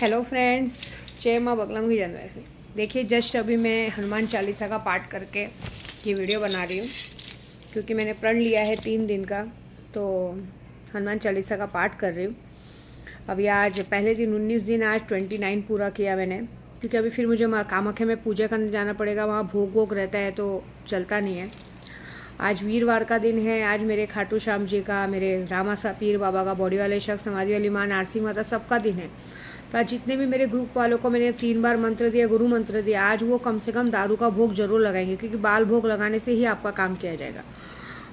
Hello friends, जय माँ बगला मुखी जनवैसे। देखिए, जस्ट अभी मैं हनुमान चालीसा का पाठ करके ये वीडियो बना रही हूँ, क्योंकि मैंने प्रण लिया है 3 दिन का, तो हनुमान चालीसा का पाठ कर रही हूँ। अभी आज पहले दिन 19 दिन, आज 29 पूरा किया मैंने, क्योंकि अभी फिर मुझे कामाख्या में पूजा करने जाना पड़ेगा। वहाँ भोग वोग रहता है तो चलता नहीं है। आज वीरवार का दिन है। आज मेरे खाटू श्याम जी का, मेरे रामासा पीर बाबा का, बॉडी वाले शख्स, समाधि वाली माँ, नारसिंह माता, सबका दिन है। तो आज जितने भी मेरे ग्रुप वालों को मैंने 3 बार मंत्र दिया, गुरु मंत्र दिया, आज वो कम से कम दारू का भोग जरूर लगाएंगे, क्योंकि बाल भोग लगाने से ही आपका काम किया जाएगा।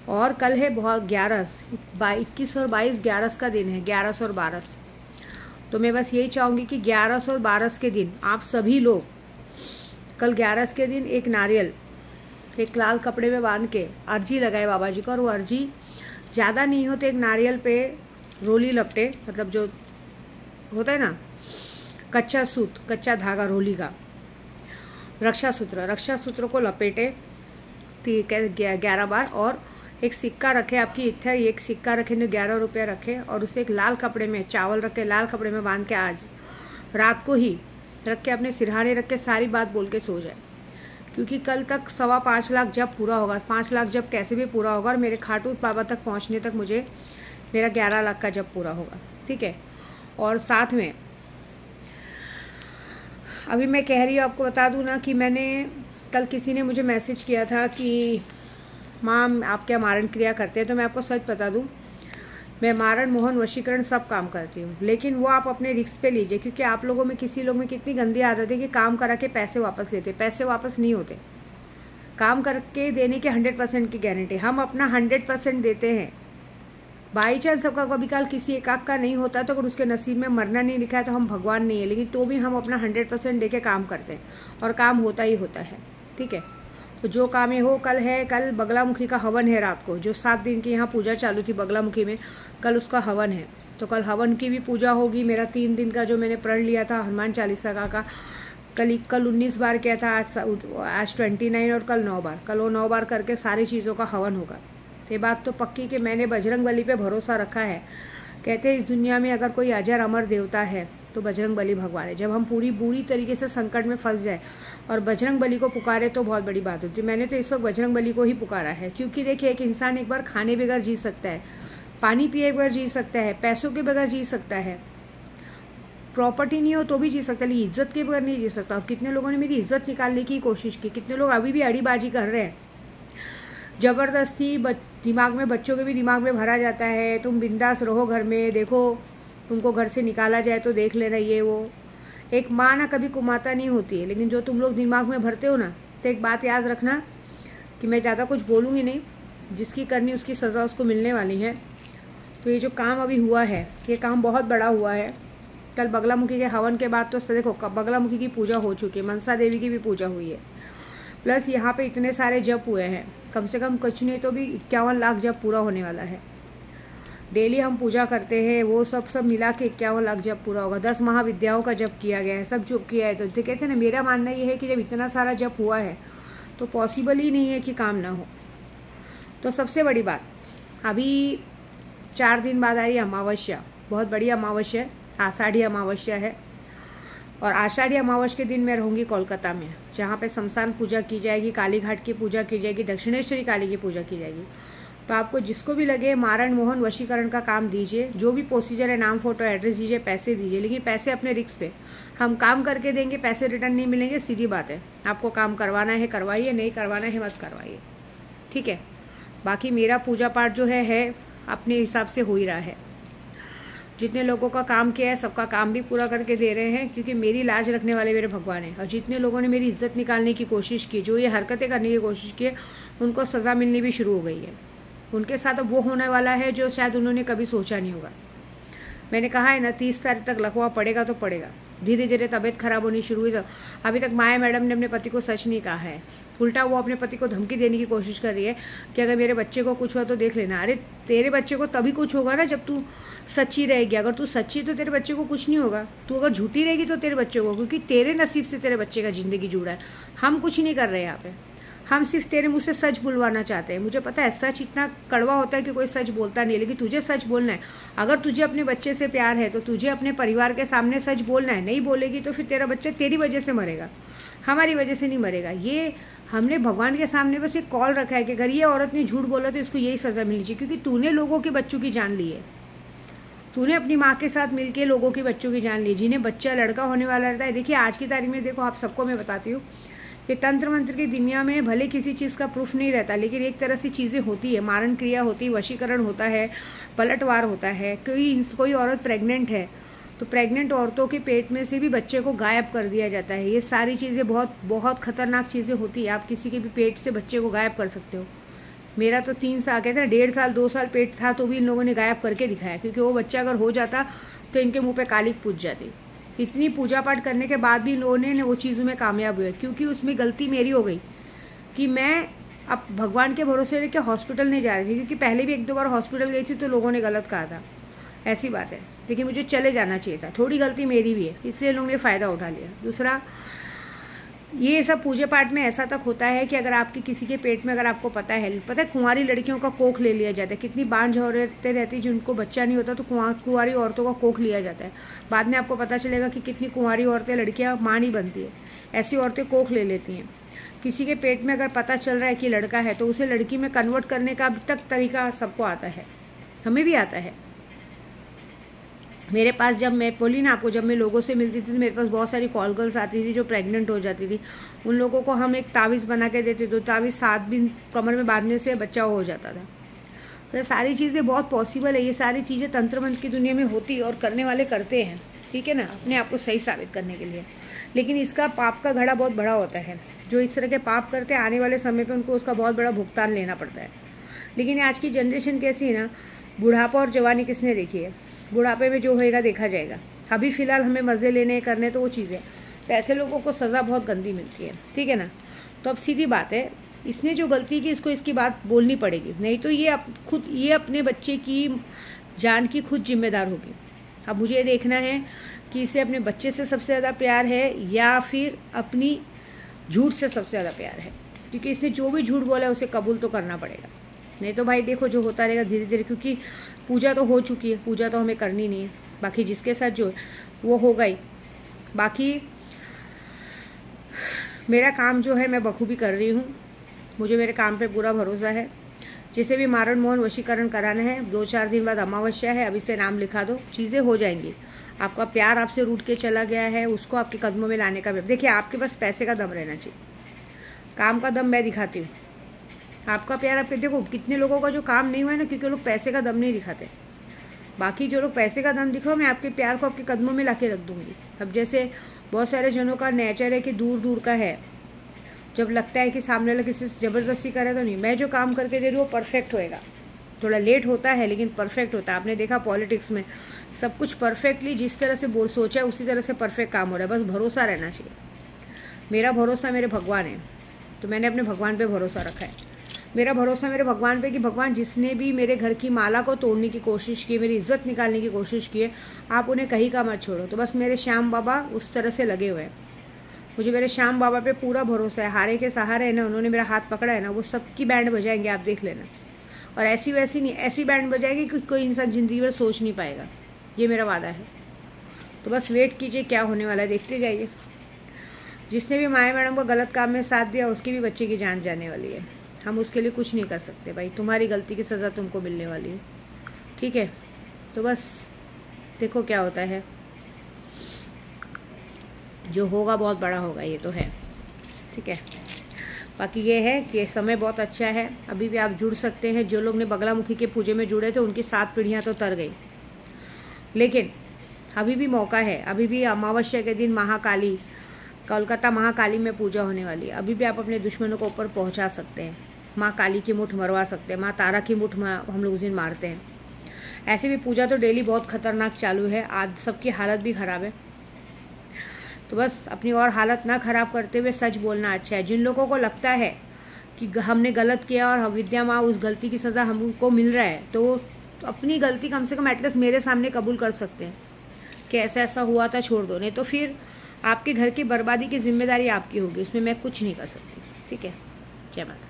और कल है बहुत 21 और 22 11 का दिन है, 11 और 12। तो मैं बस यही चाहूँगी कि 11 और 12 के दिन आप सभी लोग कल 11 के दिन एक नारियल एक लाल कपड़े में बांध के अर्जी लगाए बाबा जी को, और वो अर्जी ज़्यादा नहीं हो तो एक नारियल पे रोली लपटे, मतलब जो होता है ना कच्चा सूत, कच्चा धागा रोली का, रक्षा सूत्र को लपेटे 11 बार, और एक सिक्का रखे, आपकी इच्छा एक सिक्का रखे, 11 रुपया रखे, और उसे एक लाल कपड़े में चावल रख के लाल कपड़े में बांध के आज रात को ही रख के अपने सिरहाने रख के सारी बात बोल के सो जाए, क्योंकि कल तक 5.25 लाख जब पूरा होगा। 5 लाख जब कैसे भी पूरा होगा, और मेरे खाटू बाबा तक पहुंचने तक मुझे मेरा 11 लाख का जब पूरा होगा, ठीक है। और साथ में अभी मैं कह रही हूँ, आपको बता दूँ ना कि मैंने कल किसी ने मुझे मैसेज किया था कि माँ आप क्या मारण क्रिया करते हैं। तो मैं आपको सच बता दूँ, मैं मारण, मोहन, वशीकरण सब काम करती हूँ, लेकिन वो आप अपने रिस्क पे लीजिए, क्योंकि आप लोगों में किसी लोग में कितनी गंदी आदत है कि काम करा के पैसे वापस लेते। पैसे वापस नहीं होते, काम करके देने के 100% की गारंटी। हम अपना 100% देते हैं। बाई चांस सबका कभी काल किसी एक आग का नहीं होता, तो अगर उसके नसीब में मरना नहीं लिखा है तो हम भगवान नहीं है, लेकिन तो भी हम अपना 100% दे के काम करते हैं, और काम होता ही होता है, ठीक है। तो जो काम है हो, कल बगलामुखी का हवन है रात को, जो 7 दिन की यहाँ पूजा चालू थी बगलामुखी में, कल उसका हवन है। तो कल हवन की भी पूजा होगी। मेरा 3 दिन का जो मैंने प्रण लिया था हनुमान चालीसा का कल 19 बार किया था, आज 29 और कल 9 बार। कल वो 9 बार करके सारी चीज़ों का हवन होगा। ये बात तो पक्की कि मैंने बजरंग बली पे भरोसा रखा है। कहते हैं इस दुनिया में अगर कोई अजर अमर देवता है तो बजरंग बली भगवान है। जब हम बुरी तरीके से संकट में फंस जाए और बजरंग बली को पुकारे तो बहुत बड़ी बात होती है। मैंने तो इस वक्त बजरंग बली को ही पुकारा है, क्योंकि देखिए, एक इंसान एक बार खाने बगैर जी सकता है, पानी पिए बगैर जी सकता है, पैसों के बगैर जी सकता है, प्रॉपर्टी नहीं हो तो भी जी सकता है, लेकिन इज्जत के बगैर नहीं जी सकता। और कितने लोगों ने मेरी इज्जत निकालने की कोशिश की, कितने लोग अभी भी अड़ीबाजी कर रहे हैं। ज़बरदस्ती दिमाग में, बच्चों के भी दिमाग में भरा जाता है, तुम बिंदास रहो घर में, देखो तुमको घर से निकाला जाए तो देख लेना। ये वो एक माँ ना कभी कुमाता नहीं होती है, लेकिन जो तुम लोग दिमाग में भरते हो ना, तो एक बात याद रखना कि मैं ज़्यादा कुछ बोलूँगी नहीं, जिसकी करनी उसकी सज़ा उसको मिलने वाली है। तो ये जो काम अभी हुआ है, ये काम बहुत बड़ा हुआ है। कल बगलामुखी के हवन के बाद तो देखो बगलामुखी की पूजा हो चुकी है, मनसा देवी की भी पूजा हुई है, प्लस यहाँ पे इतने सारे जप हुए हैं। कम से कम कुछ नहीं तो भी 51 लाख जप पूरा होने वाला है। डेली हम पूजा करते हैं, वो सब मिला के 51 लाख जप पूरा होगा। 10 महाविद्याओं का जप किया गया है, सब जप किया है। तो कहते हैं ना, मेरा मानना ये है कि जब इतना सारा जप हुआ है तो पॉसिबल ही नहीं है कि काम ना हो। तो सबसे बड़ी बात, अभी 4 दिन बाद आ रही अमावस्या, बहुत बड़ी अमावस्या है, आषाढ़ी अमावस्या है। और आषाढ़ी अमावस्या के दिन मैं रहूँगी कोलकाता में, जहाँ पे शमशान पूजा की जाएगी, काली घाट की पूजा की जाएगी, दक्षिणेश्वरी काली की पूजा की जाएगी। तो आपको जिसको भी लगे मारण, मोहन, वशीकरण का काम दीजिए, जो भी प्रोसीजर है, नाम, फोटो, एड्रेस दीजिए, पैसे दीजिए, लेकिन पैसे अपने रिस्क पे। हम काम करके देंगे, पैसे रिटर्न नहीं मिलेंगे, सीधी बात है। आपको काम करवाना है करवाइए, नहीं करवाना है मत करवाइए, ठीक है। बाकी मेरा पूजा पाठ जो है अपने हिसाब से हो ही रहा है। जितने लोगों का काम किया है सबका काम भी पूरा करके दे रहे हैं, क्योंकि मेरी लाज रखने वाले मेरे भगवान हैं। और जितने लोगों ने मेरी इज्जत निकालने की कोशिश की, जो ये हरकतें करने की कोशिश की है, उनको सज़ा मिलनी भी शुरू हो गई है। उनके साथ अब वो होने वाला है जो शायद उन्होंने कभी सोचा नहीं होगा। मैंने कहा है ना, 30 तारीख तक लखवा पड़ेगा तो पड़ेगा। धीरे धीरे तबीयत खराब होनी शुरू हुई। अभी तक माया मैडम ने अपने पति को सच नहीं कहा है, उल्टा वो अपने पति को धमकी देने की कोशिश कर रही है कि अगर मेरे बच्चे को कुछ हुआ तो देख लेना। अरे तेरे बच्चे को तभी कुछ होगा ना जब तू सच्ची रहेगी। अगर तू सच्ची तो तेरे बच्चे को कुछ नहीं होगा, तू अगर झूठी रहेगी तो तेरे बच्चे को, क्योंकि तेरे नसीब से तेरे बच्चे का ज़िंदगी जुड़ा है। हम कुछ नहीं कर रहे यहाँ पे, हम सिर्फ तेरे मुँह से सच बुलवाना चाहते हैं। मुझे पता है सच इतना कड़वा होता है कि कोई सच बोलता नहीं है, लेकिन तुझे सच बोलना है। अगर तुझे अपने बच्चे से प्यार है तो तुझे अपने परिवार के सामने सच बोलना है। नहीं बोलेगी तो फिर तेरा बच्चा तेरी वजह से मरेगा, हमारी वजह से नहीं मरेगा। ये हमने भगवान के सामने बस एक कॉल रखा है कि अगर ये औरत ने झूठ बोला तो इसको यही सज़ा मिलनी चाहिए, क्योंकि तूने लोगों के बच्चों की जान ली है। तूने अपनी माँ के साथ मिलके लोगों के बच्चों की जान ली, जिन्हें बच्चा लड़का होने वाला रहता है। देखिए आज की तारीख में देखो, आप सबको मैं बताती हूँ कि तंत्र मंत्र की दुनिया में भले किसी चीज़ का प्रूफ नहीं रहता, लेकिन एक तरह से चीज़ें होती है। मारण क्रिया होती है, वशीकरण होता है, पलटवार होता है। कोई औरत प्रेग्नेंट है तो प्रेग्नेंट औरतों के पेट में से भी बच्चे को गायब कर दिया जाता है। ये सारी चीज़ें बहुत बहुत खतरनाक चीज़ें होती है। आप किसी के भी पेट से बच्चे को गायब कर सकते हो। मेरा तो 3 साल, कहते हैं 1.5 साल 2 साल पेट था तो भी इन लोगों ने गायब करके दिखाया, क्योंकि वो बच्चा अगर हो जाता तो इनके मुंह पे कालिक पूज जाती। इतनी पूजा पाठ करने के बाद भी इन लोगों ने वो चीज़ों में कामयाब हुए, क्योंकि उसमें गलती मेरी हो गई कि मैं अब भगवान के भरोसे लेके हॉस्पिटल नहीं जा रही थी, क्योंकि पहले भी 1-2 बार हॉस्पिटल गई थी तो लोगों ने गलत कहा था। ऐसी बात है, लेकिन मुझे चले जाना चाहिए था। थोड़ी गलती मेरी भी है, इसलिए लोगों ने फ़ायदा उठा लिया। दूसरा, ये सब पूजा पाठ में ऐसा तक होता है कि अगर आपके किसी के पेट में, अगर आपको पता है कुंवारी लड़कियों का कोख ले लिया जाता है। कितनी बांझ औरतें रहती जिनको बच्चा नहीं होता तो कुंवारी औरतों का कोख लिया जाता है। बाद में आपको पता चलेगा कि कितनी कुंवारी औरतें, लड़कियां माँ नहीं बनती है, ऐसी औरतें कोख ले लेती हैं। किसी के पेट में अगर पता चल रहा है कि लड़का है तो उसे लड़की में कन्वर्ट करने का अब तक तरीका सबको आता है, हमें भी आता है। मेरे पास जब मैं बोली ना आपको, जब मैं लोगों से मिलती थी तो मेरे पास बहुत सारी कॉल गर्ल्स आती थी जो प्रेग्नेंट हो जाती थी। उन लोगों को हम एक तावीज़ बना के देते, तो तावीज़ 7 दिन कमर में बांधने से बच्चा हो जाता था। तो सारी चीज़ें बहुत पॉसिबल है। ये सारी चीज़ें तंत्र मंत्र की दुनिया में होती और करने वाले करते हैं, ठीक है ना, अपने आप को सही साबित करने के लिए। लेकिन इसका पाप का घड़ा बहुत बड़ा होता है। जो इस तरह के पाप करते हैं आने वाले समय पर उनको उसका बहुत बड़ा भुगतान लेना पड़ता है। लेकिन आज की जनरेशन कैसी है ना, बुढ़ापा और जवानी किसने देखी है? बुढ़ापे में जो होएगा देखा जाएगा। अभी फ़िलहाल हमें मज़े लेने करने तो वो चीज़ें, तो ऐसे लोगों को सज़ा बहुत गंदी मिलती है, ठीक है ना। तो अब सीधी बात है, इसने जो गलती की इसको इसकी बात बोलनी पड़ेगी, नहीं तो ये अपने बच्चे की जान की खुद जिम्मेदार होगी। अब मुझे ये देखना है कि इसे अपने बच्चे से सबसे ज़्यादा प्यार है या फिर अपनी झूठ से सबसे ज़्यादा प्यार है, क्योंकि इसने जो भी झूठ बोला है उसे कबूल तो करना पड़ेगा। नहीं तो भाई देखो जो होता रहेगा धीरे धीरे, क्योंकि पूजा तो हो चुकी है, पूजा तो हमें करनी नहीं है। बाकी जिसके साथ जो वो होगा ही। बाकी मेरा काम जो है मैं बखूबी कर रही हूँ, मुझे मेरे काम पे पूरा भरोसा है। जिसे भी मारण मोहन वशीकरण कराना है, 2-4 दिन बाद अमावस्या है, अभी से नाम लिखा दो, चीज़ें हो जाएंगी। आपका प्यार आपसे रूठ के चला गया है, उसको आपके कदमों में लाने का। देखिए आपके पास पैसे का दम रहना चाहिए, काम का दम मैं दिखाती हूँ। आपका प्यार आपके, देखो कितने लोगों का जो काम नहीं हुआ है ना, क्योंकि लोग पैसे का दम नहीं दिखाते। बाकी जो लोग पैसे का दम दिखाओ, मैं आपके प्यार को आपके कदमों में लाके रख दूँगी। अब जैसे बहुत सारे जनों का नेचर है कि दूर दूर का है, जब लगता है कि सामने वाला किसी से ज़बरदस्ती करे तो नहीं। मैं जो काम करके दे रही हूँ वो परफेक्ट होएगा, थोड़ा लेट होता है लेकिन परफेक्ट होता है। आपने देखा पॉलिटिक्स में सब कुछ परफेक्टली जिस तरह से सोचा है उसी तरह से परफेक्ट काम हो रहा है, बस भरोसा रहना चाहिए। मेरा भरोसा मेरे भगवान है, तो मैंने अपने भगवान पे भरोसा रखा है। मेरा भरोसा मेरे भगवान पे कि भगवान जिसने भी मेरे घर की माला को तोड़ने की कोशिश की, मेरी इज्जत निकालने की कोशिश की है, आप उन्हें कहीं का मत छोड़ो। तो बस मेरे श्याम बाबा उस तरह से लगे हुए हैं। मुझे मेरे श्याम बाबा पे पूरा भरोसा है। हारे के सहारे है ना, उन्होंने मेरा हाथ पकड़ा है ना, वो सबकी बैंड बजाएंगे, आप देख लेना। और ऐसी वैसी नहीं, ऐसी बैंड बजाएगी कि कोई इंसान ज़िंदगी में सोच नहीं पाएगा। ये मेरा वादा है। तो बस वेट कीजिए क्या होने वाला है, देखते जाइए। जिसने भी माया मैडम को गलत काम में साथ दिया उसकी भी बच्चे की जान जाने वाली है। हम उसके लिए कुछ नहीं कर सकते भाई, तुम्हारी गलती की सज़ा तुमको मिलने वाली है, ठीक है। तो बस देखो क्या होता है, जो होगा बहुत बड़ा होगा, ये तो है, ठीक है। बाकी ये है कि समय बहुत अच्छा है, अभी भी आप जुड़ सकते हैं। जो लोग ने बगलामुखी के पूजे में जुड़े थे उनकी 7 पीढ़ियाँ तो तर गई, लेकिन अभी भी मौका है। अभी भी अमावस्या के दिन महाकाली, कोलकाता महाकाली में पूजा होने वाली है। अभी भी आप अपने दुश्मनों को ऊपर पहुंचा सकते हैं, माँ काली की मुठ मरवा सकते हैं, माँ तारा की मुठ हम लोग उस दिन मारते हैं। ऐसे भी पूजा तो डेली बहुत ख़तरनाक चालू है, आज सबकी हालत भी ख़राब है। तो बस अपनी और हालत ना ख़राब करते हुए सच बोलना अच्छा है। जिन लोगों को लगता है कि हमने गलत किया और विद्या माँ उस गलती की सज़ा हमको मिल रहा है, तो अपनी गलती कम से कम एटलीस्ट मेरे सामने कबूल कर सकते हैं कि ऐसा ऐसा हुआ था, छोड़ दो। नहीं तो फिर आपके घर की बर्बादी की जिम्मेदारी आपकी होगी, उसमें मैं कुछ नहीं कर सकती, ठीक है। जय माता।